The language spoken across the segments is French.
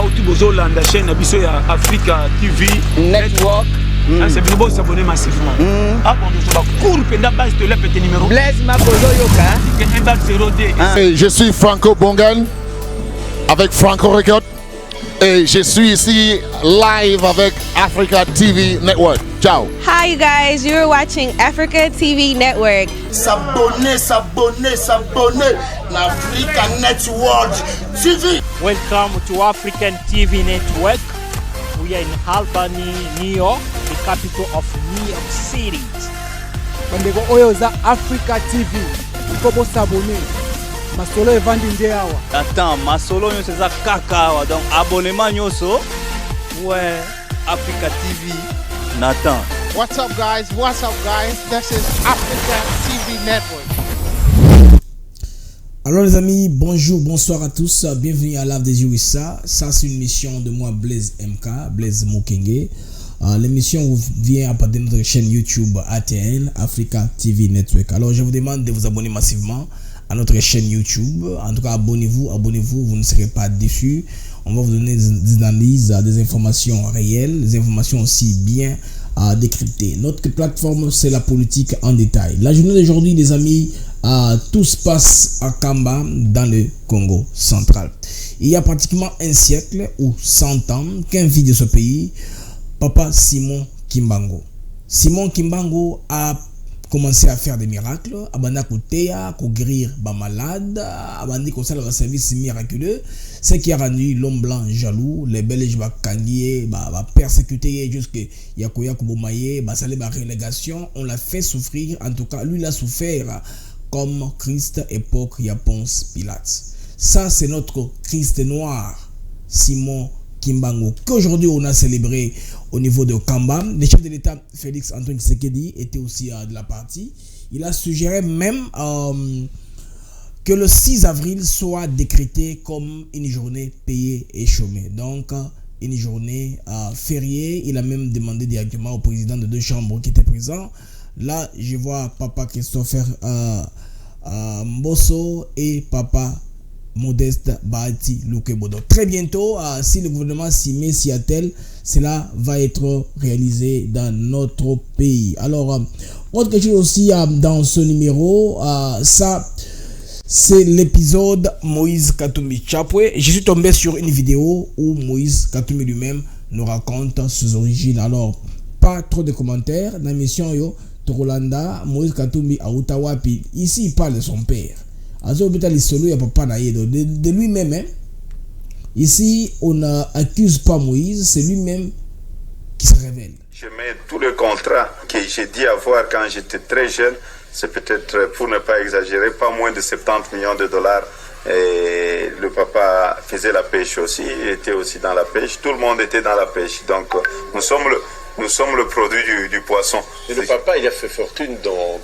bauti bozolanda chaîne biso ya Africa TV Network. C'est bien beau s'abonner massivement. Ah bon, nous sommes court pendant base de la petit numéro. Blaise Makozo Yoka. Je suis Franco Bongan avec Franco Record et je suis ici live avec Africa TV Network. Ciao. Hi you guys, you're watching Africa TV Network. S'abonner l'Africa Network TV. Welcome to African TV Network. We are in Albany, New York, the capital of New York City. Bandeko oyo za Africa TV. Ikobo s'abonner. Masolo evandi nde awa. Attends, masolo nyo c'est ça kaka awa. Donc abonnement nyoso. Ouais, Africa TV. Nathan. What's up guys? This is Africa TV Network. Alors les amis, bonjour, bonsoir à tous, bienvenue à Lave des USA. Ça c'est une mission de moi Blaise MK, Blaise Mokenge. L'émission vous vient à partir de notre chaîne YouTube ATN, Africa TV Network. Alors je vous demande de vous abonner massivement à notre chaîne YouTube. En tout cas abonnez-vous, vous ne serez pas déçus. On va vous donner des analyses, des informations réelles, des informations aussi bien décryptées. Notre plateforme c'est la politique en détail. La journée d'aujourd'hui les amis, tout se passe à Kamba dans le Congo central. Il y a pratiquement un siècle ou 100 ans qu'un fils de ce pays, Papa Simon Kimbangu. Simon Kimbangu a commencé à faire des miracles, a guérir les malades, a un service miraculeux, ce qui a rendu l'homme blanc jaloux, les Belges persécuté jusqu'à Yakoya Kubomaye, la relégation, on l'a fait souffrir, en tout cas lui il a souffert comme Christ époque Ponce Pilate. Ça c'est notre Christ noir, Simon Kimbangu, qu'aujourd'hui on a célébré au niveau de Kamba. Le chef de l'État Félix Antoine Tshisekedi était aussi de la partie. Il a suggéré même que le 6 avril soit décrété comme une journée payée et chômée. Donc une journée fériée. Il a même demandé directement au président de deux chambres qui était présent. Là, je vois Papa Christopher Mbosso et Papa Modeste Bahati Lukebodo. Très bientôt, si le gouvernement s'y met, s'y attelle, cela va être réalisé dans notre pays. Alors, autre chose aussi dans ce numéro, ça, c'est l'épisode Moïse Katumbi Chapwe. Je suis tombé sur une vidéo où Moïse Katumbi lui-même nous raconte ses origines. Alors, pas trop de commentaires. Dans l'émission, Torolanda, Moïse Katumbi à Outawapi. Ici, il parle de son père. De lui-même. Hein? Ici, on n'accuse pas Moïse, c'est lui-même qui se révèle. Je mets tout le contrat que j'ai dit avoir quand j'étais très jeune. C'est peut-être, pour ne pas exagérer, pas moins de 70 millions de dollars. Et le papa faisait la pêche aussi, il était aussi dans la pêche. Tout le monde était dans la pêche. Donc, nous sommes le produit du poisson. Et le papa, il a fait fortune dans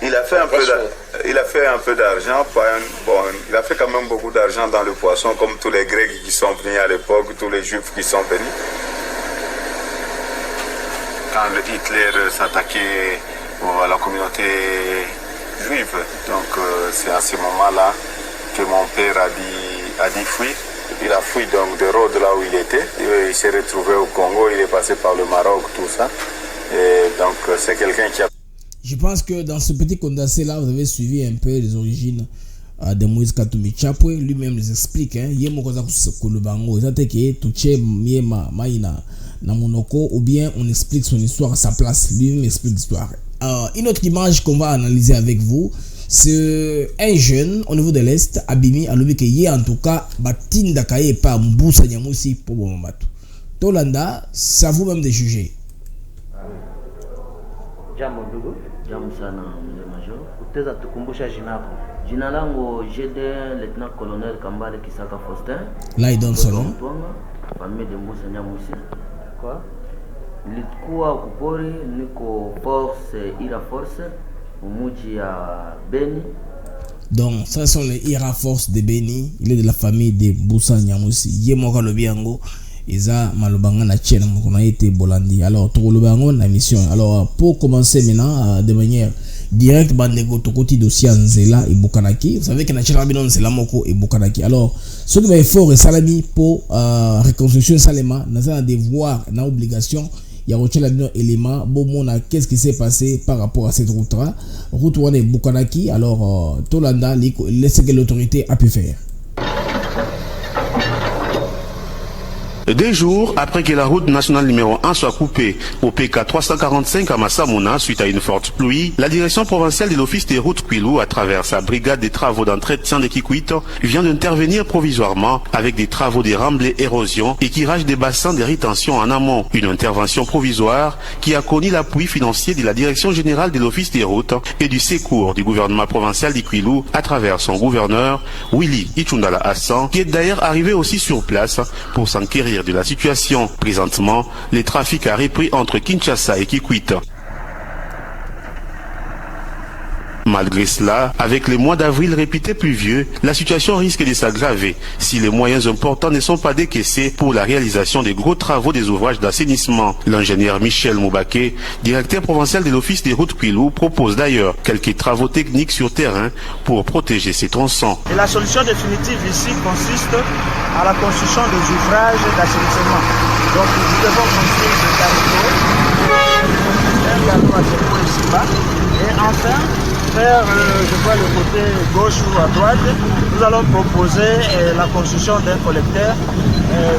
il a fait un peu d'argent. Il a fait quand même beaucoup d'argent dans le poisson, comme tous les Grecs qui sont venus à l'époque, tous les Juifs qui sont venus. Quand Hitler s'attaquait à la communauté juive, donc c'est à ce moment-là que mon père a dit fuir. Il a fui donc de Rhodes là où il était. Il s'est retrouvé au Congo, il est passé par le Maroc, tout ça. Et donc c'est quelqu'un qui a... Je pense que dans ce petit condensé là, vous avez suivi un peu les origines de Moïse Katumbi Chapwe. Lui-même les explique. Ou bien on explique son histoire à sa place. Lui-même explique l'histoire. Une autre image qu'on va analyser avec vous, c'est un jeune au niveau de l'Est, Abimi, à l'objet qu'il y a en tout cas, Batinda Kaye, pas Mboussa Nyamousi pour Bombatou. Tolanda, c'est à vous-même de juger. Jambo ndugu, jambo sana mzee Major. Utaweza tukumbusha jina lako? Jina langu Gédéon Lieutenant Colonel Kambale Kisaka Faustin. Là il donne son nom. Famille de Mboussa Nyamousi. Quoi? Nilikuwa kupori niko Ira Force umuji ya Beni. Donc ça sont les Ira Force de Beni. Il est de la famille de Mboussa Nyamousi. Yemoka Lobiango. Isa malobanga na chien on a été bolandi. Alors tout le bango na mission. Alors pour commencer maintenant de manière direct bandeko tokoti dossier Nzela et Bukanaki. Vous savez que na chela bino Nzela moko et Bukanaki. Alors ce qui va effort et salami pour reconstruction salema na ça devoir na obligation il y a reçu la bien élément bon qu'est-ce qui s'est passé par rapport à cette route là et Bukanaki. Alors Tolanda laisse que l'autorité a pu faire. 2 jours après que la route nationale numéro 1 soit coupée au PK 345 à Massamouna suite à une forte pluie, la direction provinciale de l'office des routes Kwilu, à travers sa brigade des travaux d'entretien de Kikwit, vient d'intervenir provisoirement avec des travaux de remblai érosion et tirage des bassins de rétention en amont. Une intervention provisoire qui a connu l'appui financier de la direction générale de l'office des routes et du secours du gouvernement provincial de Kwilu à travers son gouverneur Willy Ichundala Hassan, qui est d'ailleurs arrivé aussi sur place pour s'enquérir de la situation. Présentement, le trafic a repris entre Kinshasa et Kikwit. Malgré cela, avec les mois d'avril réputés pluvieux, la situation risque de s'aggraver si les moyens importants ne sont pas décaissés pour la réalisation des gros travaux des ouvrages d'assainissement. L'ingénieur Michel Moubake, directeur provincial de l'office des routes Kwilu, propose d'ailleurs quelques travaux techniques sur terrain pour protéger ces tronçons. Et la solution définitive ici consiste à la construction des ouvrages d'assainissement. Donc nous devons construire ce canot ici-bas et enfin vers je vois le côté gauche ou à droite, nous allons proposer la construction d'un collecteur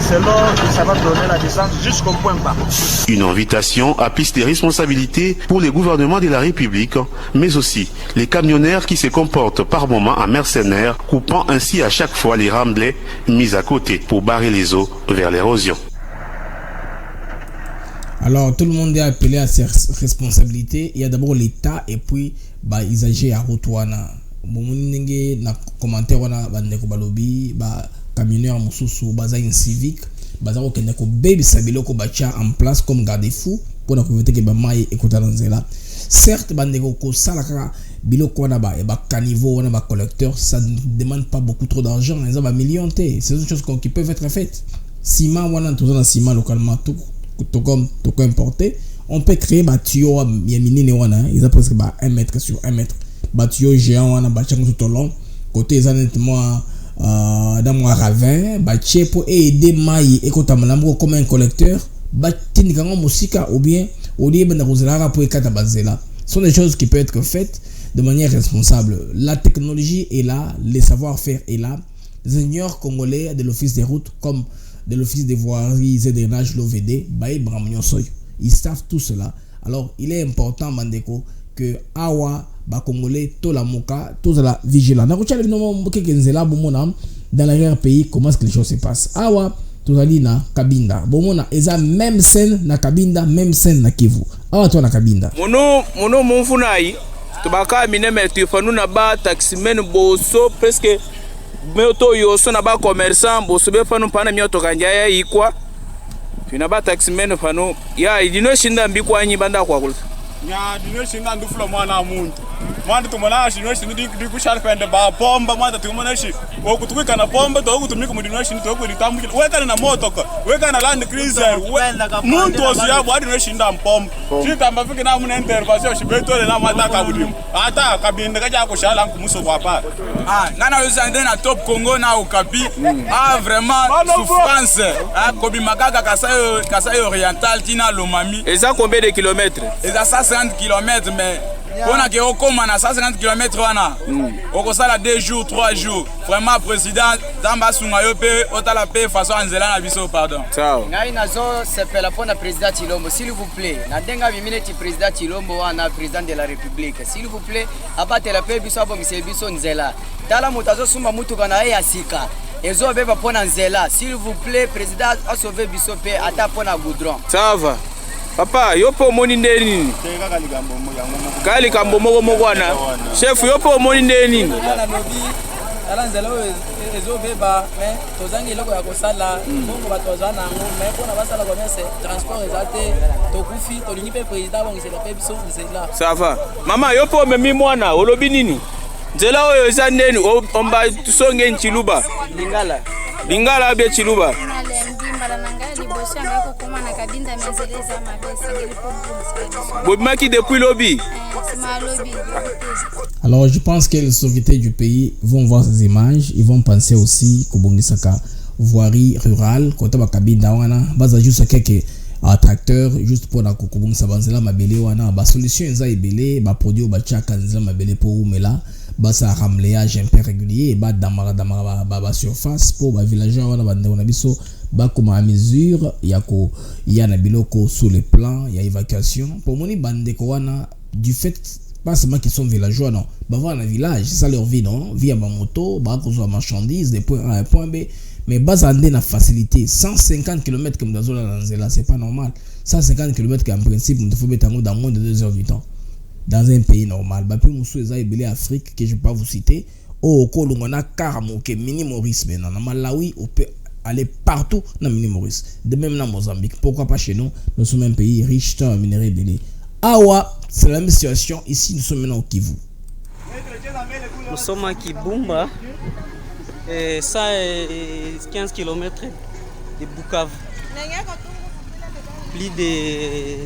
selon que ça va donner la descente jusqu'au point bas. Une invitation à plus de responsabilités pour les gouvernements de la République, mais aussi les camionneurs qui se comportent par moments en mercenaires, coupant ainsi à chaque fois les remblais mis à côté pour barrer les eaux vers l'érosion. Alors tout le monde est appelé à ses responsabilités. Il y a d'abord l'État et puis ils agissent à Routouana. Bomunenge na commentaire wana bandeko balobi camionneur mususu baza civique bazako kende ko baby sabiloko bacha en place comme garde-fou pour na éviter que mai ekota nzela. Certes bandeko ko sala kaka biloko wana caniveau wana collecteur, ça ne demande pas beaucoup trop d'argent, ils ont millions té, c'est des choses qui peuvent être faites. Ciment wana tout ça ciment localement tout comme importé, on peut créer tuyau ils ont presque 1 mètre sur 1 mètre, tuyau géant tout au long côté honnêtement dans mon ravin pour aider maille et comme un collecteur ou bien au lieu de sont des choses qui peuvent être faites de manière responsable. La technologie est là, le savoir-faire est là. Les ingénieurs congolais de l'office des routes comme de l'office des voiries et drainage l'OVD, ils savent tout cela. Alors il est important Mandeko que awa congolais tout la moka tout la vigilant. Dans l'arrière-pays, comment est-ce que les choses se passent? Awa tozali na Kabinda bomona eza même scène na Kabinda, même scène na Kivu. Awa to na Kabinda mono monfunai tobaka mineme tufanu na ba taximen boso presque meto yoso na ba commerçant boso be fanu pana mioto kanjaya ikwa fina ba taximen fanu ya idino shinda mbikwa nyi banda kwa kula nya dino shinda ndufula mwana muntu mwana tumona shino shino di kushal pende ba pomba mwana tumona shi okutuka na pomba to okutumika mudino shino to okuritamukira weka na moto ko weka na land cruiser muntu osiya bwadi no shinda mpomba chitamba fike na muna intervention shibetole na mata kabudi ata kabinda kaja kushala nkumuso kwa pa nana yozande na top Congo na okapi vraiment souffrance kobi makaka Kasai oriental tina Lomami eza combien de kilomètres eza 150 km mais on a que au comme na 150 km wana okosala 2 jours 3 jours vraiment président Damba Sungayo pe otala pe façon Nzela na biso pardon ciao ngai nazo sepela pona président Chilombo s'il vous plaît na denga bimineti président Chilombo wana président de la République s'il vous plaît abatela pe biso abo mise biso Nzela tala mutazo suma mutu kana ya sika ezo beba pona Nzela s'il vous plaît président a sauver biso pe ata pona goudron ça va papa yopo moni ndeni kali kambo moko wana chef yopo moni ndeni ala Nzela ezo beba mais tozangi loko ya kosala bongo batozana ngo mais pona basala commerce transport ezate tokufi tolingi pe président bongo c'est la biso Nzela ça va mama yopo memi mwana olobi nini Nzela oyo eza ndeni omba tusonge nchiluba lingala be chiluba mbala nanga libosi anga ko kuma na Bobimaki depuis lobby. Alors je pense que les autorités du pays vont voir ces images, ils vont penser aussi qu'au Bongisaka voirie rurale, quand on a kabinda wana, baza juste quelques tracteurs juste pour la kokobongisa banzela mabele wana, ba solution eza ebele, ba produit ba chaka nzela mabele pour umela, ba sa remblayage un peu régulier, ba damara ba surface pour ba villageois wana ba ndeko na biso ba comme à mesure ya na biloko sur les plans, il y a évacuation pour moni bandeko wana du fait pas seulement qu'ils sont villageois non, bah voir un village, c'est ça leur vie non, via ma moto, bah cause de marchandises des points A à un point B, mais bas en la facilité 150 km comme dans la c'est pas normal. 150 km en principe il faut mettre dans moins de 2 heures du temps dans un pays normal. Bah puis monsieur ezay belé Afrique que je peux pas vous citer au Kolongona Karamoke mini Maurice maintenant dans Malawi on peut aller partout dans mini Maurice de même dans Mozambique. Pourquoi pas chez nous? Nous sommes un pays riche en minerais belé. Awa, c'est la même situation ici, nous sommes maintenant au Kivu. Nous sommes à Kibumba, et ça est 15 km de Bukavu. Plus de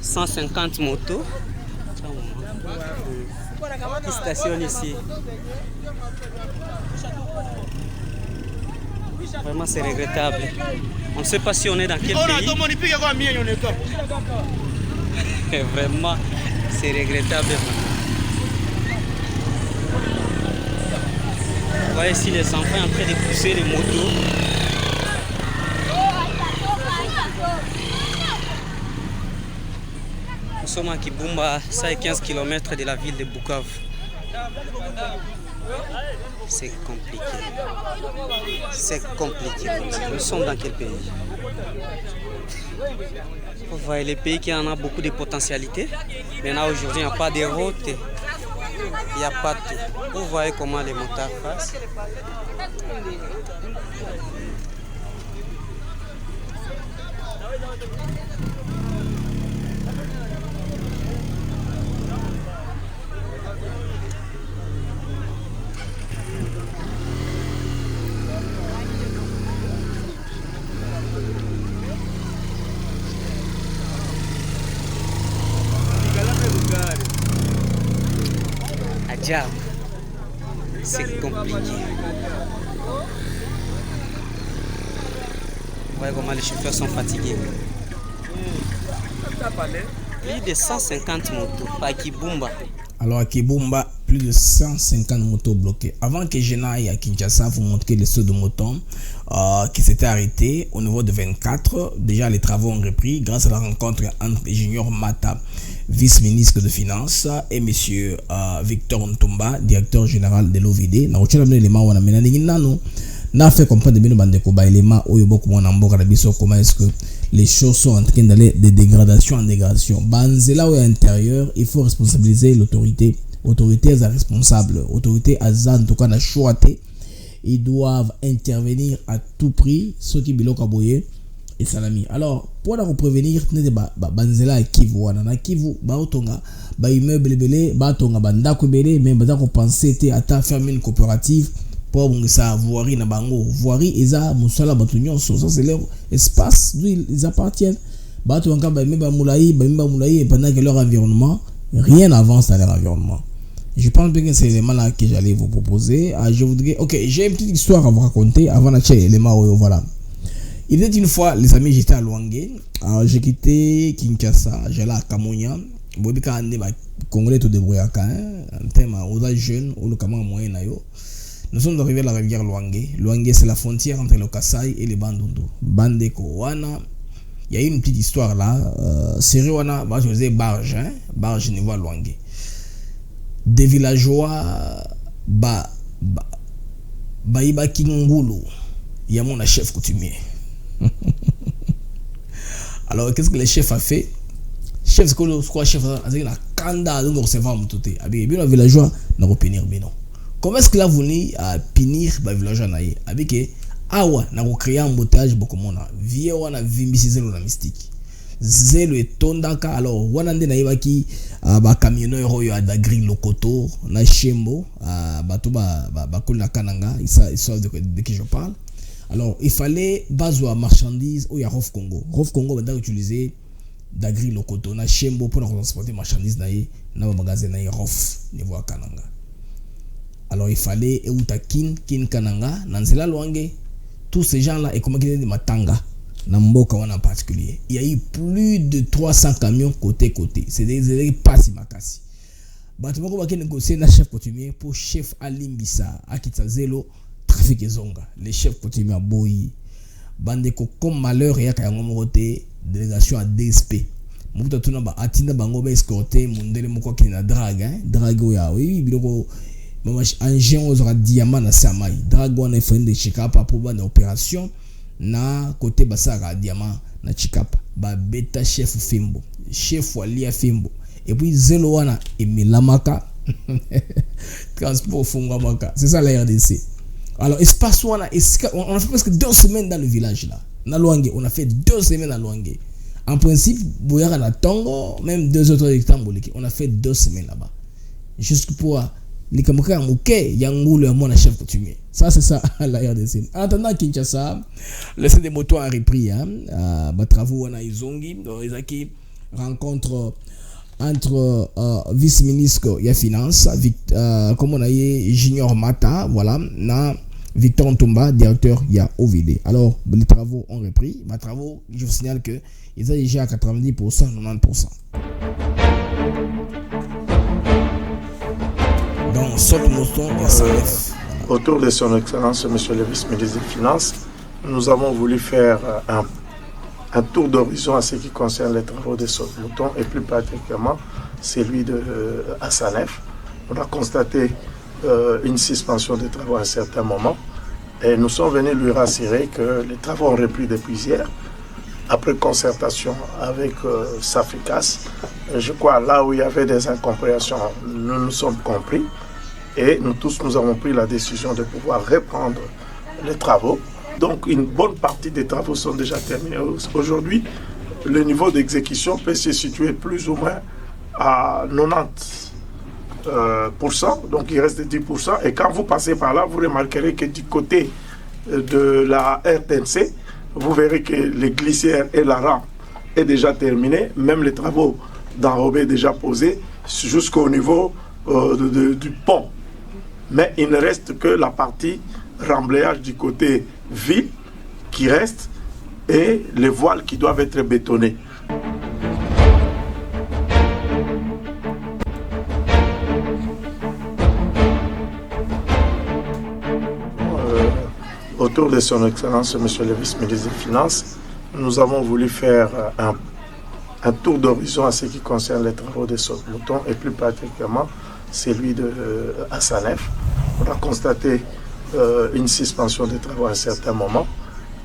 150 motos qui stationnent ici. Vraiment, c'est regrettable. On ne sait pas si on est dans quel pays. Vraiment, c'est regrettable. Vous voyez ici les enfants en train de pousser les motos. Nous sommes à Kibumba, ça est 15 km de la ville de Bukavu. C'est compliqué. C'est compliqué. Nous sommes dans quel pays? Vous voyez les pays qui en a beaucoup de potentialités. Maintenant aujourd'hui il n'y a pas de route, il n'y a pas tout. Vous voyez comment les motards passent. C'est compliqué. Vous voyez comment les chauffeurs sont fatigués. Plus de 150 motos à Kibumba. Alors à Kibumba, plus de 150 motos bloquées. Avant que je n'aille à Kinshasa, vous montrer les sauts de motos qui s'étaient arrêtés au niveau de 24. Déjà les travaux ont repris grâce à la rencontre entre Junior Mata, vice-ministre de Finances, et monsieur Victor Ntumba, directeur général de l'OVD. N'a fait comprendre comment est-ce que les choses sont en train d'aller de dégradation en dégradation. Banzela ou intérieur, il faut responsabiliser l'autorité. Autorité est responsable. Autorité en tout cas n'a choisi. Ils doivent intervenir à tout prix. Ceux qui biloko aboye et salami. Alors pour la prévenir, banzela Kivu wana Kivu ba otonga ba immeuble belé ba tonga banda ko belé mais ba ko penser te ata fermer une coopérative pour ça voirie na bango voirie eza musala batunyo ça c'est leur espace d'où ils appartiennent ba tonga ba memba moulayi et pendant que leur environnement rien n'avance dans leur environnement. Je pense bien que c'est l'élément là que j'allais vous proposer. Je voudrais j'ai une petite histoire à vous raconter avant d'acheter l'élément voilà. Il était une fois, les amis, j'étais à Luange. J'ai quitté Kinshasa, j'allais à Kamonya. Bobika ande ba Congolais tout débrouillé en termes aux jeunes ou le Cameroun moyen nayo. Nous sommes arrivés à la rivière Luange. Luange c'est la frontière entre le Kasai et le Bandundu. Bandeko wana. Il y a une petite histoire là. Sérieux wana, je faisais barge, barge niveau à Luange. Des villageois iba Kingulu. Il y a mon chef coutumier. Alors qu'est-ce que le chef a fait? Chef c'est quoi chef a kanda donc recevoir mon touté abi bien villageois na repinir bino. Comment est-ce que là venu à pinir ba villageois naïe abi que awa na créer un embouteillage beaucoup mona vie wana vimbisi zelo na mystique zelo etondaka. Alors wana nde na yebaki ba camionneur oyo adagri lokoto na chembo bato ba kolina kananga ils savent de qui je parle. Alors, il fallait baser marchandises au Rof Congo. Rof Congo va utiliser d'agri lokoto na chembo pour transporter marchandises na magasin na Rof niveau Kananga. Alors, il fallait euta kin Kananga nanzela loange tous ces gens-là et comment qu'ils de matanga na mboka wana en particulier. Il y a eu plus de 300 camions côté. C'est des pas si makasi. Batumako ba négocier na chef coutumier pour chef Alimbisa akita zelo trafic ezonga. Les chefs coutumiers boyi bandeko comme malheur ya ka ngomote délégation à DSP. Muta tuna ba atinda bango ba escorter mundele moko ki na drague ya oui biloko mama engin ozra diamant na samai drague wana ifende chikapa pour ba opération na côté basara diamant na chikapa ba beta chef Fimbo chef walia Fimbo et puis zelo wana emilamaka transport fungamaka. C'est ça la RDC. Alors espace wana on a fait presque 2 semaines dans le village là na Luange. On a fait 2 semaines à Luange. En principe boyara na Tongo même 2 autres hectares. On a fait 2 semaines là-bas juste pour les kamoka mouké yangulu ya mona chef coutumier. Ça c'est ça la RDC. En attendant Kinshasa, le centre des motos a repris ba travaux wana izongi donc ezaki rencontre entre vice-ministre ya finance comme on a eu Junior Mata, voilà, na Victor Ntumba, directeur ya OVD. Alors les travaux ont repris. Les travaux, je vous signale que ils ont déjà à 90%, 90%. Donc saute mouton ya Salef. Autour de son excellence monsieur le vice-ministre des finances, nous avons voulu faire un tour d'horizon à ce qui concerne les travaux de Saute-Mouton et plus particulièrement celui de Assanef. On a constaté une suspension des travaux à un certain moment et nous sommes venus lui rassurer que les travaux ont repris depuis hier. Après concertation avec Saficas, je crois là où il y avait des incompréhensions, nous nous sommes compris et nous tous nous avons pris la décision de pouvoir reprendre les travaux. Donc une bonne partie des travaux sont déjà terminés. Aujourd'hui, le niveau d'exécution peut se situer plus ou moins à 90%. Donc il reste 10%. Et quand vous passez par là, vous remarquerez que du côté de la RTNC, vous verrez que les glissières et la rampe est déjà terminée. Même les travaux d'enrobé déjà posés jusqu'au niveau du pont. Mais il ne reste que la partie remblayage du côté ville qui reste et les voiles qui doivent être bétonnées. Autour de son excellence monsieur le vice-ministre des finances, nous avons voulu faire un tour d'horizon à ce qui concerne les travaux de Saute-Mouton et plus particulièrement celui de Assanef. On a constaté une suspension des travaux à un certain moment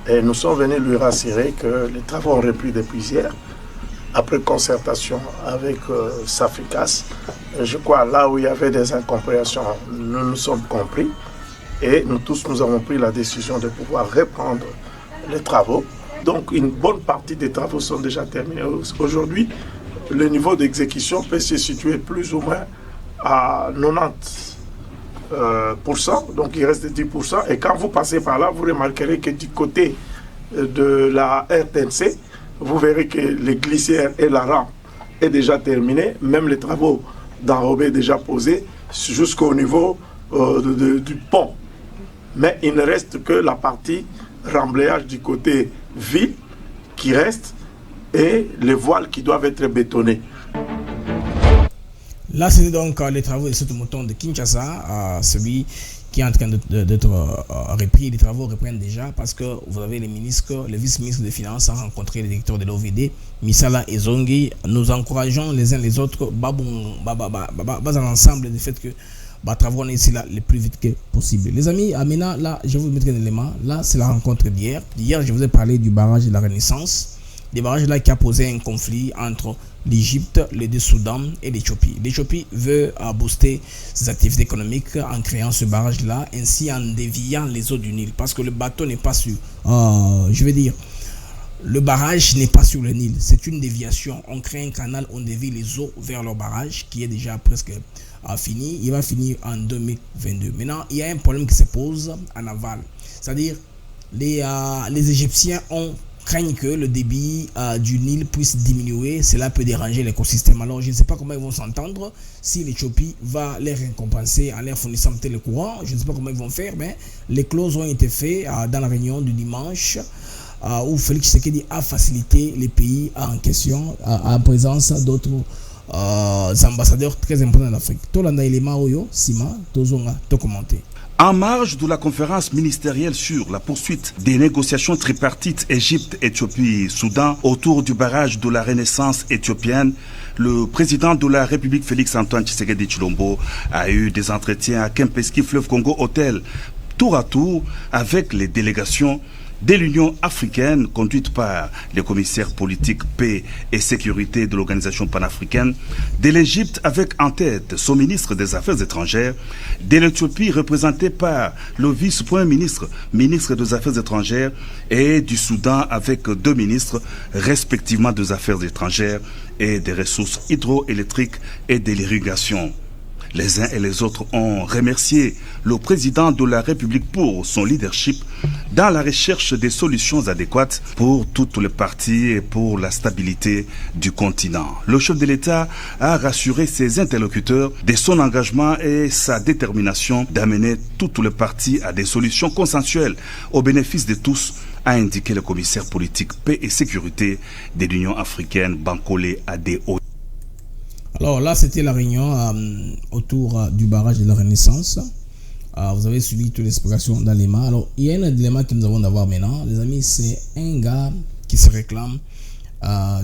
et nous sommes venus lui rassurer que les travaux ont repris depuis hier. Après concertation avec Saficas, je crois là où il y avait des incompréhensions, nous nous sommes compris et nous tous nous avons pris la décision de pouvoir reprendre les travaux. Donc une bonne partie des travaux sont déjà terminés. Aujourd'hui, le niveau d'exécution peut se situer plus ou moins à 90%, donc il reste 10%. Et quand vous passez par là, vous remarquerez que du côté de la RTNC, vous verrez que les glissières et la rampe est déjà terminée. Même les travaux d'enrobé déjà posés jusqu'au niveau du pont. Mais il ne reste que la partie remblayage du côté ville qui reste et les voiles qui doivent être bétonnées. Là, c'est donc les travaux de ce mouton de Kinshasa, celui qui est en train d'être repris. Les travaux reprennent déjà parce que vous avez les ministres, les vice-ministres des Finances ont rencontré le directeur de l'OVD, Misala et Zongi. Nous encourageons les uns les autres, dans l'ensemble du fait que travaux ici là le plus vite que possible. Les amis, Amina, là, je vais vous mettre un élément. Là, c'est la rencontre d'hier. Hier, je vous ai parlé du barrage de la Renaissance. Des barrages là qui a posé un conflit entre l'Égypte, les deux Soudan et l'Éthiopie. L'Éthiopie veut booster ses activités économiques en créant ce barrage là, ainsi en déviant les eaux du Nil. Parce que le bateau n'est pas sur, le barrage n'est pas sur le Nil. C'est une déviation. On crée un canal, on dévie les eaux vers leur barrage qui est déjà presque fini. Il va finir en 2022. Maintenant, il y a un problème qui se pose en aval. C'est-à-dire, les Égyptiens craignent que le débit du Nil puisse diminuer. Cela peut déranger l'écosystème. Alors je ne sais pas comment ils vont s'entendre, si l'Éthiopie va les récompenser en leur fournissant peut-être le courant. Je ne sais pas comment ils vont faire, mais les clauses ont été faites dans la réunion du dimanche où Félix Tshisekedi a facilité les pays en question en présence d'autres ambassadeurs très importants d'Afrique. Tolanda élément Oyo, Sima, Tozonga, to commenter. En marge de la conférence ministérielle sur la poursuite des négociations tripartites Égypte, Éthiopie, Soudan autour du barrage de la Renaissance éthiopienne, le président de la République Félix-Antoine Tshisekedi Tshilombo a eu des entretiens à Kempinski Fleuve Congo Hotel, tour à tour avec les délégations de l'Union africaine conduite par les commissaires politiques paix et sécurité de l'organisation panafricaine, de l'Égypte avec en tête son ministre des Affaires étrangères, de l'Éthiopie représenté par le vice-premier ministre, ministre des Affaires étrangères, et du Soudan avec 2 ministres respectivement des Affaires étrangères et des ressources hydroélectriques et de l'irrigation. Les uns et les autres ont remercié le président de la République pour son leadership dans la recherche des solutions adéquates pour toutes les parties et pour la stabilité du continent. Le chef de l'État a rassuré ses interlocuteurs de son engagement et sa détermination d'amener toutes les parties à des solutions consensuelles au bénéfice de tous, a indiqué le commissaire politique paix et sécurité de l'Union africaine, Bankole Adeoye. Alors là, c'était la réunion autour du barrage de la Renaissance. Vous avez suivi toutes les explications dans les mains. Alors, il y a un dilemma que nous avons d'avoir maintenant. Les amis, c'est un gars qui se réclame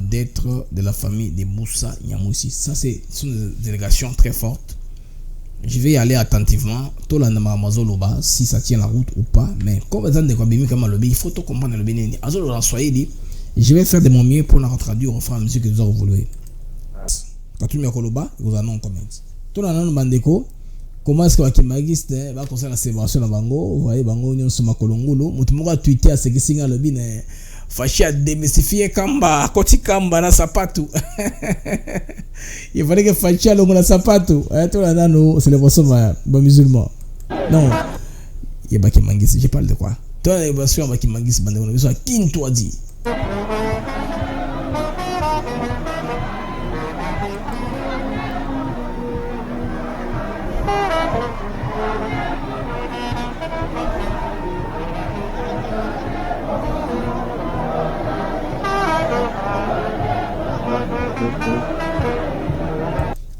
d'être de la famille de Moussa Nyamoussi. Ça, c'est une délégation très forte. Je vais y aller attentivement. Tout le monde si ça tient la route ou pas. Mais comme il faut tout comprendre le bénin. Je vais faire de mon mieux pour la traduire au fur et à mesure que nous avons voulu. Quand tu me koloba, vous en avez comment. Tout le monde bandeko. Comment est-ce que Wakimagiste va concernant la célébration de Bango? Vous voyez, Bango n'y a pas kolongolo. Mutumoga tweeté à ce que singa le bin. Fachi a démystifié Kamba, Koti Kamba na sapatu. Il fallait que Fachi a l'homme na sapatu. Tout le monde célébration de musulmans. Non, il y a Bakimangis. Je parle de quoi? Tout le monde est Bakimangis bandeko. Nous sommes qui toi dit?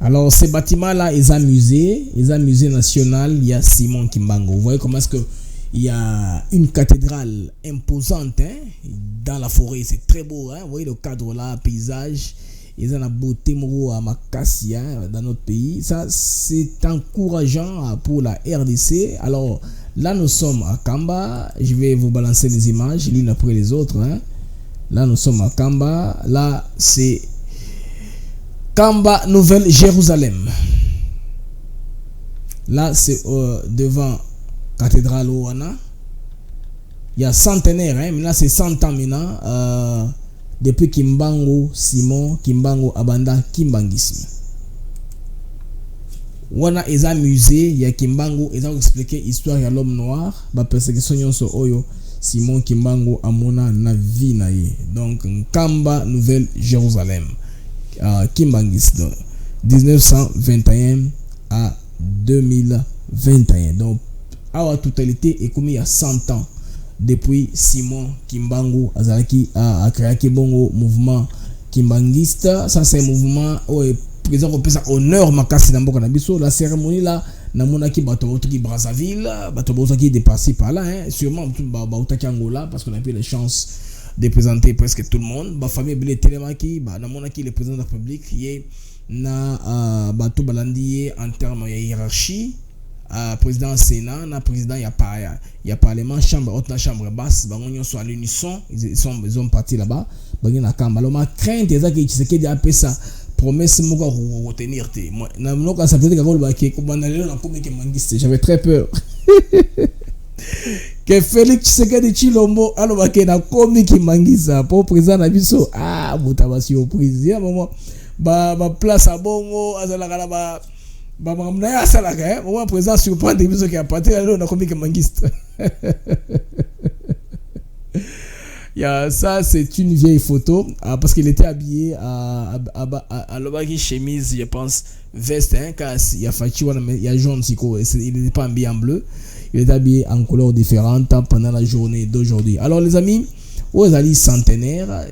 Alors, ces bâtiments-là, ils ont musée national, il y a Simon Kimbangu. Vous voyez comment est-ce que il y a une cathédrale imposante dans la forêt, c'est très beau. Vous voyez le cadre-là, paysage, ils ont la beauté à Makassi dans notre pays. Ça, c'est encourageant pour la RDC. Alors, là, nous sommes à Kamba. Je vais vous balancer les images l'une après les autres. Là, nous sommes à Kamba. Là, c'est Kamba, Nouvelle-Jérusalem. Là, c'est devant cathédrale Ouana. Il y a centenaire, mais là, c'est 100 ans maintenant. Depuis Kimbangu, Simon, Kimbangu, Abanda, Kimbangisme. Ouana, ils ont musée, il y a Kimbangu, ils ont expliqué l'histoire de l'homme noir. La persécution sur Oyo, Simon, Kimbangu, Amona, Navinaye. Donc, Kamba, Nouvelle-Jérusalem. Kimbangis de 1921 à 2021. Donc, à la totalité, est commis il y a 100 ans depuis Simon Kimbangu Azalaki a créé bongo mouvement kimbangiste. Ça, c'est un mouvement où le président peut ça honneur Makassi dans Boka Nabiso. La cérémonie là, Namonaki Batobotaki Brazzaville, Batobotaki dépassé par là, sûrement Bautaki Angola, parce qu'on a eu la chance de présenter presque tout le monde. La famille Bile Telemaki, Namonaki le président de la République, na Bato Balandi en termes de hiérarchie. Président Sénat, na président il y a parlement, chambre haute, na chambre basse, ils sont à l'unisson, ils ont parti là-bas. Ils ont Kamba. Alors ma crainte est que Tshisekedi a fait ça. Promesse moka retenir te. Moi, na mnoka ça peut-être que baki kobanalelo na komeke mangiste. J'avais très peur. Que Félix Tshisekedi Tshilombo alobaki na komiki mangisa pour président na biso. Ah, botaba surprise. Ya maman ba place à bongo azalaka na ba mamna ya salaka moi président surprendre biso ki a partir là na komiki mangiste. Ça, c'est une vieille photo parce qu'il était habillé à l'obagi chemise, je pense, veste, car il y a Fachi, il y a jaune, il n'était pas habillé en bleu, il était habillé en couleurs différentes pendant la journée d'aujourd'hui. Alors, les amis, aux alliés centenaires,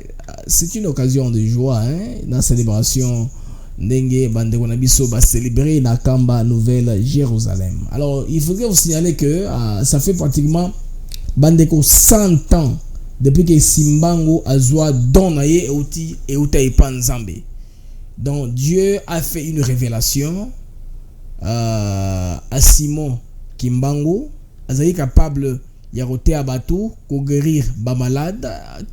c'est une occasion de joie, dans la célébration Ndenge Bandeko Nabiso va célébrer la Kamba Nouvelle Jérusalem. Alors, il faudrait vous signaler que ça fait pratiquement Bandeko 100 ans depuis que Simbango Azwa Donaye et Utaipan Zambé. Donc, Dieu a fait une révélation à Simon Kimbango. Azaï capable Yarote Abatou, pour guérir ba malade.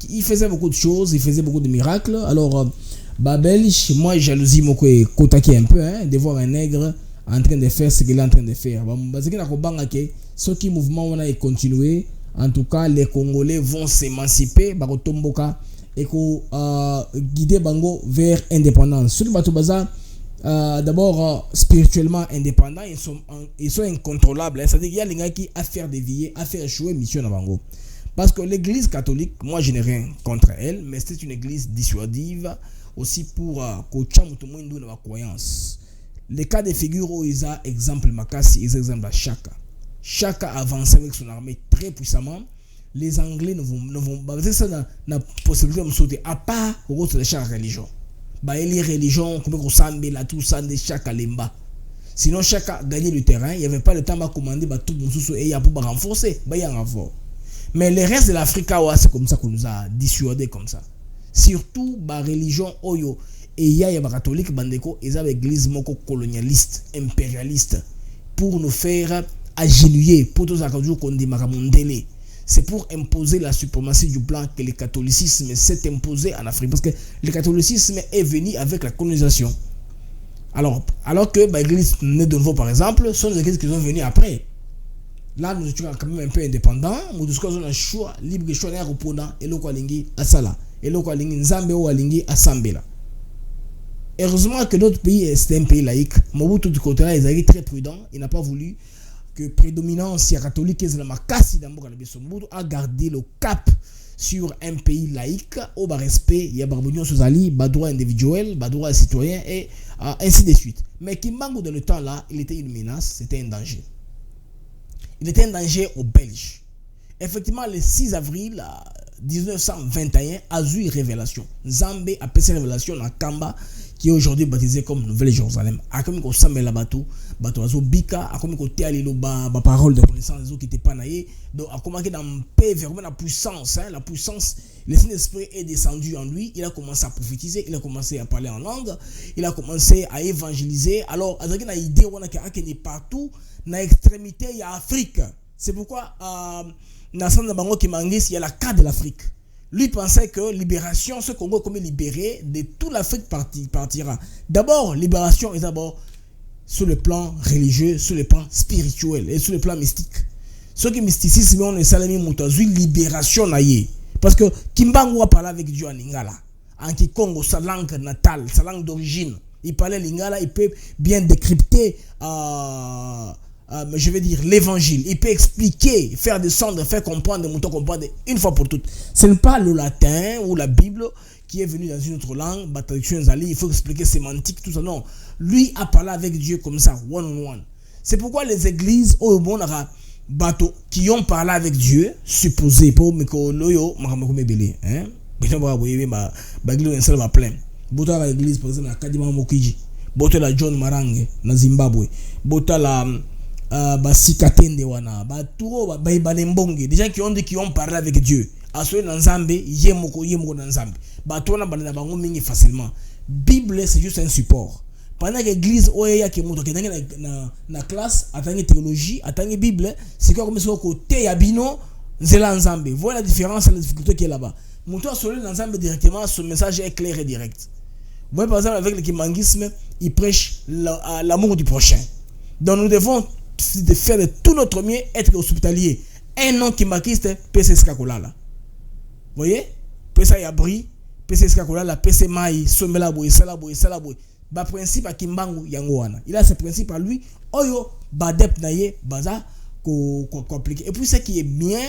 Il faisait beaucoup de choses, il faisait beaucoup de miracles. Alors, Babel, moi, jalousie, moi, kotaki un peu, de voir un nègre en train de faire ce qu'il est en train de faire. Parce que ce qui mouvement on a continué. En tout cas, les Congolais vont s'émanciper, et guider Bango vers l'indépendance. Sur le d'abord spirituellement indépendants, ils sont incontrôlables. C'est-à-dire qu'il y a les gars qui à faire dévier, à faire échouer mission à Bango. Parce que l'église catholique, moi je n'ai rien contre elle, mais c'est une église dissuasive aussi pour la croyance. Les cas de figure où ils ont exemple Makassi, ils ont exemple à Chaka. Chaka avance avec son armée très puissamment. Les Anglais ne vont pas. C'est ça la possibilité de sauter. À part au reste de chaque religion. Les religions, comme Sambe, tout ça, de Chaka Lemba. Sinon, Chaka gagnait le terrain. Il n'y avait pas le temps de commander tout le monde et il y a pour renforcer. Il y a un renfort. Mais le reste de l'Afrique, c'est comme ça qu'on nous a dissuadés comme ça. Surtout, la religion Oyo et il y a les catholiques, ils ont l'église colonialiste, impérialiste, pour nous faire agenouiller, pour tous les qu'on dit Maramondele. C'est pour imposer la suprématie du blanc que le catholicisme s'est imposé en Afrique. Parce que le catholicisme est venu avec la colonisation. Alors que l'église de nouveau, par exemple, sont des églises qui sont venues après. Là, nous étions quand même un peu indépendants. Nous avons un choix libre, choix répondant et le Kwalingi à Sala. Et le Kwalingi Nzambe ou Alingi à Sambela. Heureusement que notre pays est un pays laïque. Mobutu du côté là, il est très prudent. Il n'a pas voulu que prédominance catholique a gardé le cap sur un pays laïque au respect, il y a barbonion sozali, droit individuel, droit citoyen et ainsi de suite. Mais Kimbango dans le temps là, il était une menace, c'était un danger. Il était un danger aux Belges. Effectivement, le 6 avril 1921, a eu une révélation. Zambé a fait cette révélation dans Kamba, qui est aujourd'hui baptisé comme Nouvelle Jérusalem. A comme qu'on s'amène la bateau bika, a comme qu'on t'a la parole de connaissance des autres qui n'étaient pas naïfs. Donc, a commencé dans paix vers la puissance. La puissance, le Saint-Esprit est descendu en lui. Il a commencé à prophétiser, il a commencé à parler en langue, il a commencé à évangéliser. Alors, il y a une idée qui est partout, dans l'extrémité, il y a Afrique. C'est pourquoi, dans le Bango qui manguisse, il y a la carte de l'Afrique. Lui pensait que libération, ce Congo comme libéré de toute l'Afrique partira. D'abord, libération est d'abord sur le plan religieux, sur le plan spirituel et sur le plan mystique. Ce qui est mysticisme, on est salami moutazu, libération naïe. Parce que Kimbango a parlé avec Dieu en Lingala. En Kikongo, sa langue natale, sa langue d'origine. Il parlait Lingala, il peut bien décrypter je vais dire l'évangile. Il peut expliquer, faire descendre, faire comprendre, comprendre une fois pour toutes. Ce n'est pas le latin ou la Bible qui est venu dans une autre langue, il faut expliquer sémantique, tout ça. Non. Lui a parlé avec Dieu comme ça, one on one. C'est pourquoi les églises qui ont parlé avec Dieu, supposé pour l'église, par exemple, la Kadima Mokiji, la John Marange, na Zimbabwe, la Basikatende wana, Baibalimbonge, des gens qui ont parlé avec Dieu. Asoye dans Nzambe, yemoko dans Nzambe. Batona balena bango mingi facilement. Bible c'est juste un support. Pendant que l'église oya qui monte na classe, attendez théologie, attendez Bible, c'est quoi comme ça côté yabino nzela Nzambe. Voilà la différence, la difficulté qui est là-bas. Monto asoye dans Nzambe directement, son message est clair et direct. Vous voyez par exemple avec le kimangisme, il prêche l'amour du prochain. Donc nous devons faire de tout notre mieux, être hospitalier. Un nom qui m'acquiste, PC Skakolala. Vous voyez? PC Yabri, PC Skakolala, PC Maï, Somelaboué, Salaboué. Ba principe à Kimbangu Yangoana. Il a ce principe à lui. Oyo, Badep Naye, Baza, compliqué. Et puis ce qui est bien,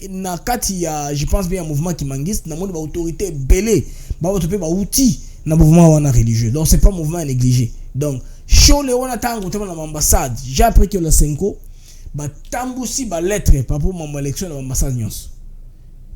na kati ya je pense bien un mouvement qui mangiste na moni ba autorité belé ba autopé ba outil na mouvement wana religieux. Donc c'est pas un mouvement à négliger. Donc show le wana tango tema na ambassade j'ai appris que le 5 ba tambusi ba lettre par rapport à mon élection à l'ambassade nyos.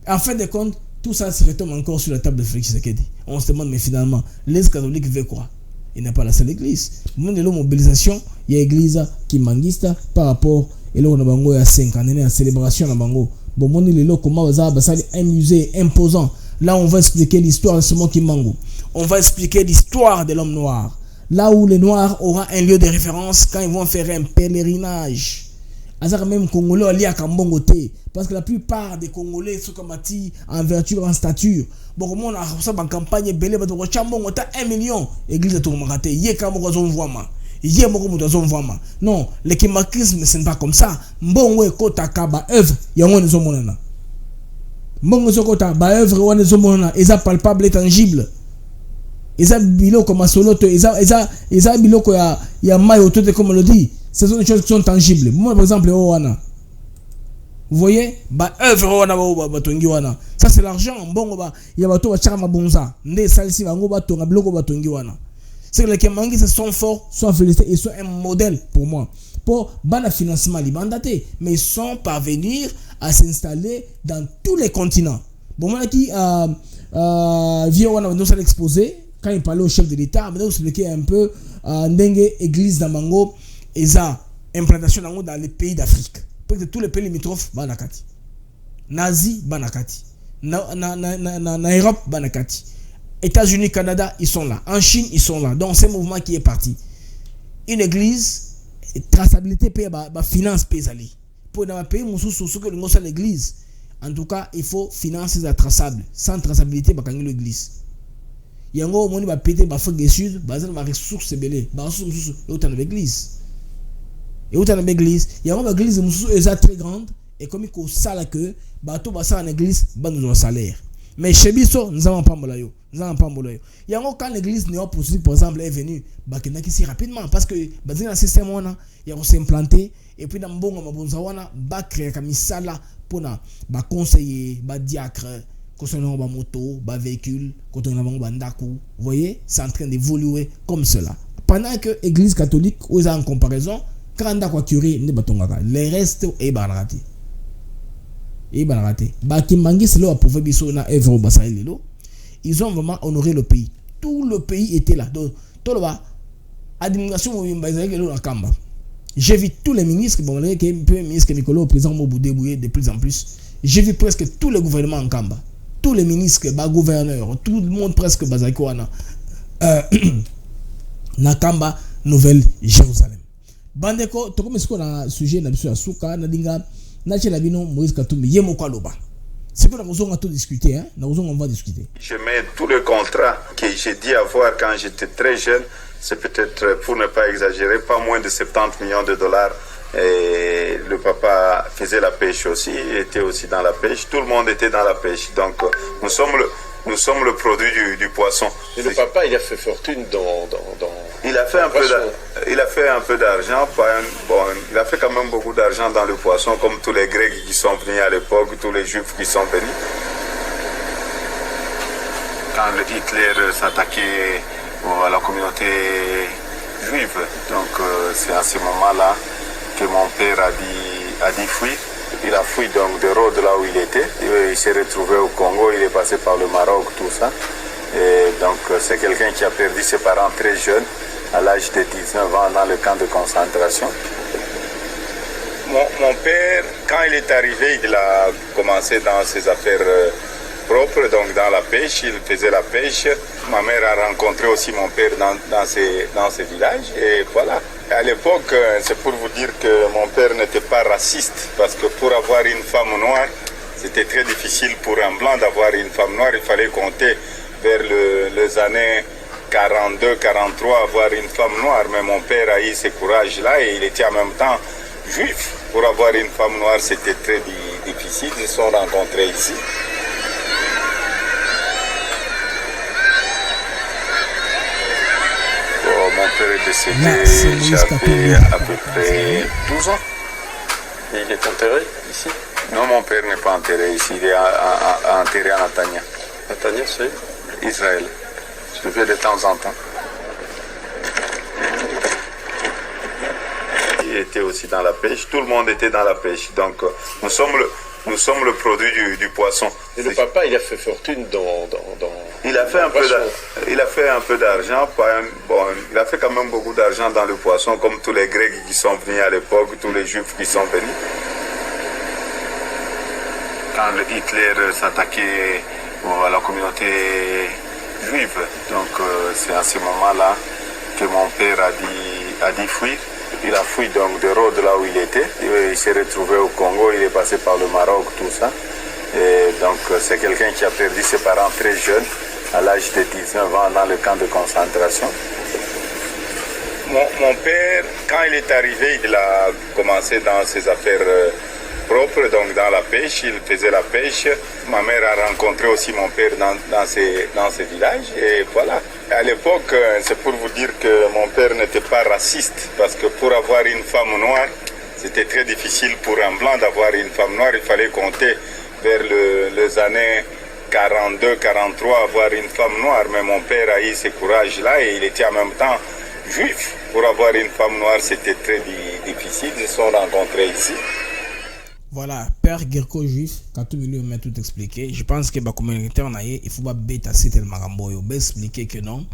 En fin de compte tout ça se retombe encore sur la table de Félix Tshisekedi. On se demande mais finalement les catholiques veulent quoi? Il n'est pas la seule église. Monde de la mobilisation, il y a église qui mangiste par rapport et là on a bango il y a 5 ans la célébration na bango. Bon monde le comment ça un musée imposant. Là on va expliquer l'histoire de ce mot qui mango. On va expliquer l'histoire de l'homme noir. Là où les noirs auront un lieu de référence quand ils vont faire un pèlerinage. Azar même Congolais allié à Kambongote parce que la plupart des Congolais sont comme en vertu en stature. Bon comment on a reçu en campagne belé ba to chambongo ta 1 million église de Tourmarate yé kamoko zo mvwama yé moko muto zo mvwama. Non, le kimakisme c'est pas comme ça. Mbongo ekota kaba œuvre yango zo monana. Mbongo zo kota ba œuvre wana zo monana eza palpable et tangible. Eza biloko masoloto eza biloko ya mai autour de comme on le dit. Ce sont des choses qui sont tangibles. Moi, par exemple, vous voyez, ça c'est l'argent. Bon, il y a bateau chama bonza. Nde salisi bango batonga bloko batongi wana. C'est que les Kemangi sont forts, sont félicités, ils sont un modèle pour moi. Pour bana financement libandaté, mais ils sont parvenus à s'installer dans tous les continents. Bon, moi qui vient wana nous allons exposer quand il parlait au chef de l'État, mais nous expliquer un peu ndengue église d'Amango. Et ça, implantation dans les pays d'Afrique. Parce que tous les pays limitrophes, banakati. Nazi, banakati. Na Europe, banakati. États-Unis, Canada, ils sont là. En Chine, ils sont là. Donc, c'est un mouvement qui est parti. Une église, traçabilité, finance, pays. Pour dans un pays, que l'église. En tout cas, il faut financer la traçable. Sans traçabilité, il n'y a l'église. Il y a un moment où il va péter, il va faire des sud, il va avoir des ressources belées. Il va avoir des ressources, il y a l'église. Et où tu as une église, il y a une église très grande et comme il y a ça que bateau basa en église ba nous salaire. Mais chez Bisso nous avons pas molayo, nous avons pas molayo. Il y a quand l'église néo-apostolique par exemple est venue, ba kena qui si rapidement parce que ba dans le système on a il y a s'implanter et puis dans bongo mabonza wana ba créer comme ça là pour na ba conseiller, ba diacre, concernant ba moto, ba véhicule, concernant ba ndako. Vous voyez, c'est en train d'évoluer comme cela. Pendant que l'église catholique aux en comparaison les restes et banarati et banarati bakimangi c'est là pour faire biso na œuvre basailelo. Ils ont vraiment honoré le pays, tout le pays était là. Donc tout le bas administration na kamba. J'ai vu tous les ministres, bon les ministre Nicolas président Mobutu débrouiller de plus en plus. J'ai vu presque tous les gouvernements en kamba, tous les ministres, gouverneurs, tout le monde presque bazaki wana na kamba Nouvelle Jérusalem. Bandeko to comme ce qu'on a sujet na biso asuka na dinga na chela bino Moïse Katumbi yemo kwa loba. C'est que nous allons tout discuter hein, on va discuter. Je mets tout le contrat que j'ai dit avoir quand j'étais très jeune, c'est peut-être pour ne pas exagérer pas moins de 70 millions de dollars. Et le papa faisait la pêche aussi, il était aussi dans la pêche, tout le monde était dans la pêche. Donc nous sommes le produit du poisson. Et le papa, il a fait fortune dans il a fait un peu d'argent, il a fait quand même beaucoup d'argent dans le poisson, comme tous les Grecs qui sont venus à l'époque, tous les Juifs qui sont venus. Quand Hitler s'attaquait à la communauté juive, donc c'est à ce moment-là que mon père a dit fuir. Il a fui donc de Rhodes là où il était. Il s'est retrouvé au Congo, il est passé par le Maroc, tout ça. Et donc c'est quelqu'un qui a perdu ses parents très jeunes, à l'âge de 19 ans dans le camp de concentration. Mon père, quand il est arrivé, il a commencé dans ses affaires propres, donc dans la pêche, il faisait la pêche. Ma mère a rencontré aussi mon père dans ces villages et voilà. À l'époque, c'est pour vous dire que mon père n'était pas raciste parce que pour avoir une femme noire, c'était très difficile pour un blanc d'avoir une femme noire. Il fallait compter vers les années 42, 43, avoir une femme noire. Mais mon père a eu ce courage-là et il était en même temps juif. Pour avoir une femme noire, c'était très difficile. Ils se sont rencontrés ici. Mon père est décédé, j'avais à peu près 12 ans. Et il est enterré ici? Non, mon père n'est pas enterré ici, il est enterré à Netanya. Netanya, c'est Israël. Je le fais de temps en temps. Il était aussi dans la pêche, tout le monde était dans la pêche. Donc nous sommes le produit du poisson. Et le papa, il a fait fortune dans il a fait un peu d'argent. Bon, il a fait quand même beaucoup d'argent dans le poisson, comme tous les Grecs qui sont venus à l'époque, tous les Juifs qui sont venus. Quand Hitler s'attaquait à la communauté juive, donc c'est à ce moment-là que mon père a dit fuir. Il a fui donc de Rhodes là où il était. Il s'est retrouvé au Congo, il est passé par le Maroc, tout ça. Et donc c'est quelqu'un qui a perdu ses parents très jeunes, à l'âge de 19 ans dans le camp de concentration. Mon père, quand il est arrivé, il a commencé dans ses affaires propres, donc dans la pêche, il faisait la pêche. Ma mère a rencontré aussi mon père dans ces villages et voilà. À l'époque, c'est pour vous dire que mon père n'était pas raciste parce que pour avoir une femme noire, c'était très difficile pour un blanc d'avoir une femme noire. Il fallait compter vers les années 42, 43, avoir une femme noire. Mais mon père a eu ce courage-là et il était en même temps juif. Pour avoir une femme noire, c'était très difficile. Ils se sont rencontrés ici. Voilà, père Gerko juif, quand tout milieu m'a tout expliqué. Je pense que la communauté en a il faut pas bêta c'était le marambo, il faut expliquer que non.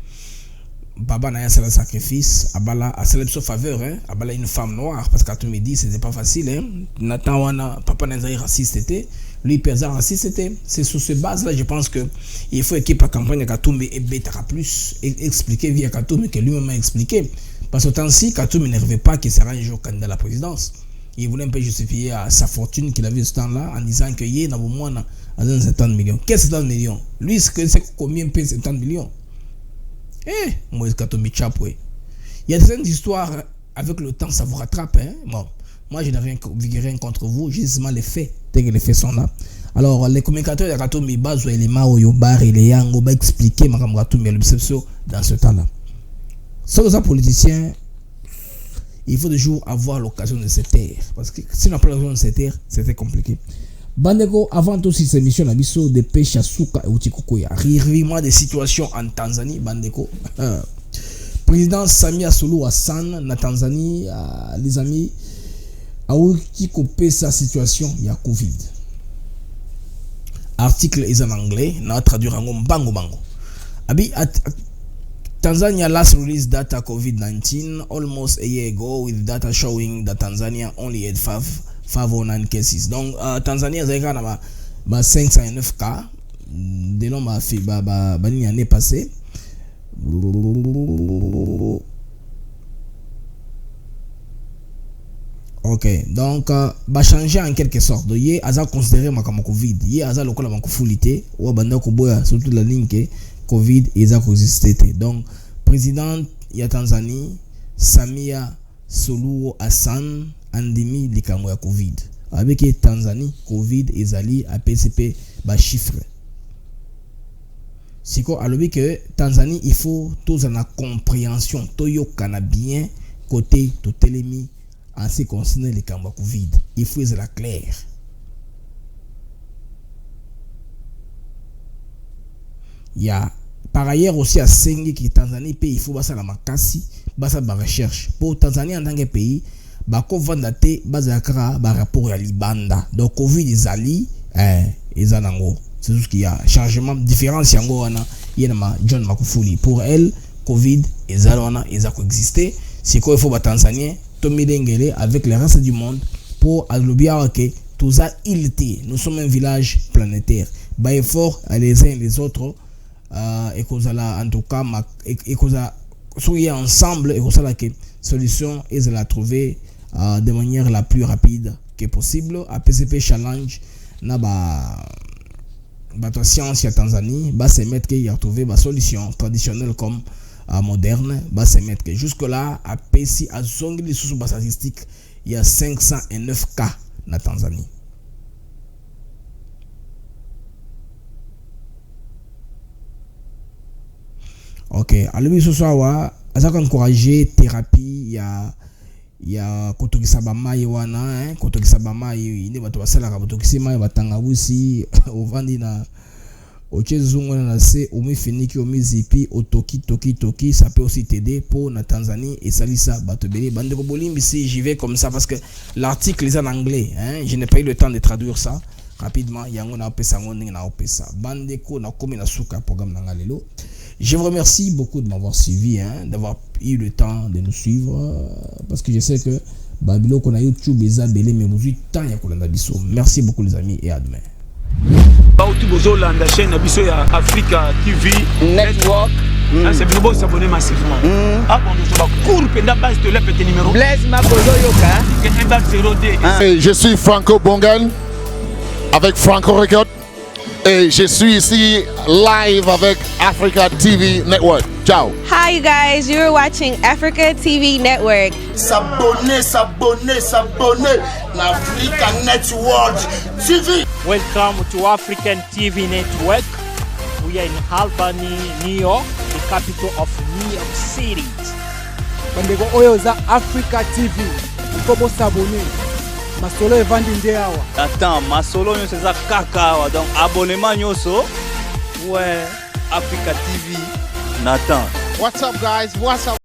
Baba n'a pas un sacrifice, Abala a célébré sa faveur, hein, Abala une femme noire, parce qu'à tout me dit c'était pas facile, hein. Nathan wana, papa n'a pas raciste était, lui père raciste c'était. C'est sur ce base là, je pense que il faut équipe la campagne Katumbe et bêta plus expliquer via Katumbe que lui-même a expliqué, parce que tant-ci Katumbe n'arrivait pas qu'il sera un jour candidat à la présidence. Il voulait un peu justifier sa fortune qu'il avait ce temps-là en disant que il y a moins à 70 millions. Qu'est-ce que 70 millions? Lui, c'est combien paye 70 millions? Moi, il y a certaines histoires, avec le temps, ça vous rattrape. Hein? Bon, moi, je n'ai rien contre vous, justement les faits, dès que les faits sont là. Alors, les communicateurs de Katoumi, Bazo, les Mao, Yobar et les Yang, on va expliquer dans ce temps-là. Sans les politiciens, il faut toujours avoir l'occasion de se taire. Parce que si on n'a pas l'occasion de se taire, c'était compliqué. Bandeko, avant tout, cette émission, la biso de pêche à Souka et Utikokoya. Rire-moi des situations en Tanzanie, Bandeko. Président Samia Suluhu Hassan, na Tanzanie, les amis, a Utikope sa situation, il y a Covid. Article est en anglais, na traduire en bango bango. Abi, Tanzania last released data COVID-19 almost a year ago with data showing that Tanzania only had 509 cases. Donc Tanzania a 509 cas de l'homme a fait l'année passée. Ok, donc va changer en quelque sorte. Donc il a considéré comme Covid, il a le comme fulité ou banda ko boya surtout la ligne que Covid et ça existé. Donc président ya Tanzanie Samia Suluhu Hassan endémie les cas de Covid. Avec Tanzanie Covid et ali à PCP ba chiffre. C'est quoi alors que Tanzanie il faut tous en compréhension toyo kana bien côté totelemi en ce qui concerne les cas de Covid. Il faut être clair. Il y a par ailleurs aussi à Sengi qui Tanzanie pays il faut basa la makasi basa ba recherche pour Tanzanie en tant que pays ba ko vandate basa kra ba rapport à libanda donc Covid izali izanango c'est tout ce qu'il y a changement différence yango wana yena John Magufuli pour elle Covid izalona iza coexister c'est quoi il faut ba Tanzanien tomidengele avec le reste du monde pour alobia que tout ça nous sommes un village planétaire ba effort les uns et les autres et qu'on a en tout cas et qu'on a soyez ensemble et qu'on a la solution et de la trouver de manière la plus rapide que possible à PCP challenge na ba science à Tanzanie va se mettre qu'il y a trouvé ma solution traditionnelle comme moderne va se mettre que jusque là à PC à zone de sous statistique il y a 509 cas na Tanzanie. Ok, alors ce soir, ça a encouragé thérapie, il ya kotokisa bamai wana kotokisa bamai inde bato basalaka kotokisa mai batanga busi ovandi na ochezungu na se omifiniki omizipi otoki ça peut aussi t'aider pour na Tanzanie et salisa bato belé bande ko bolimbi si j'y vais comme ça parce que l'article est en anglais je n'ai pas eu le temps de traduire ça rapidement yango na opesa ngondinga na opesa bande ko na komi na suka programme na ngalelo. Je vous remercie beaucoup de m'avoir suivi, d'avoir eu le temps de nous suivre, parce que je sais que Babylon qu'on a YouTube les a belé mais vous temps ya kolanda biso. Merci beaucoup les amis et à demain. Bautu bozolanda chaîne biso ya Africa TV Network. C'est bien beau s'abonner massivement. Abonnez-vous à court penda base de le petit numéro. Blaise Makozo Yoka. Et je suis Franco Bongan avec Franco Record. Et je suis ici live avec Africa TV Network. Ciao. Hi, you guys. You're watching Africa TV Network. S'abonner l'Africa Network TV. Welcome to African TV Network. We are in Albany, New York, the capital of New York City. bandeko oyo za Africa TV ikobo s'abonner masolo evandi nde awa. Attends, masolo nyonso eza kaka awa, donc abonnement nyonso ouais Africa TV Nathan. What's up guys? What's up?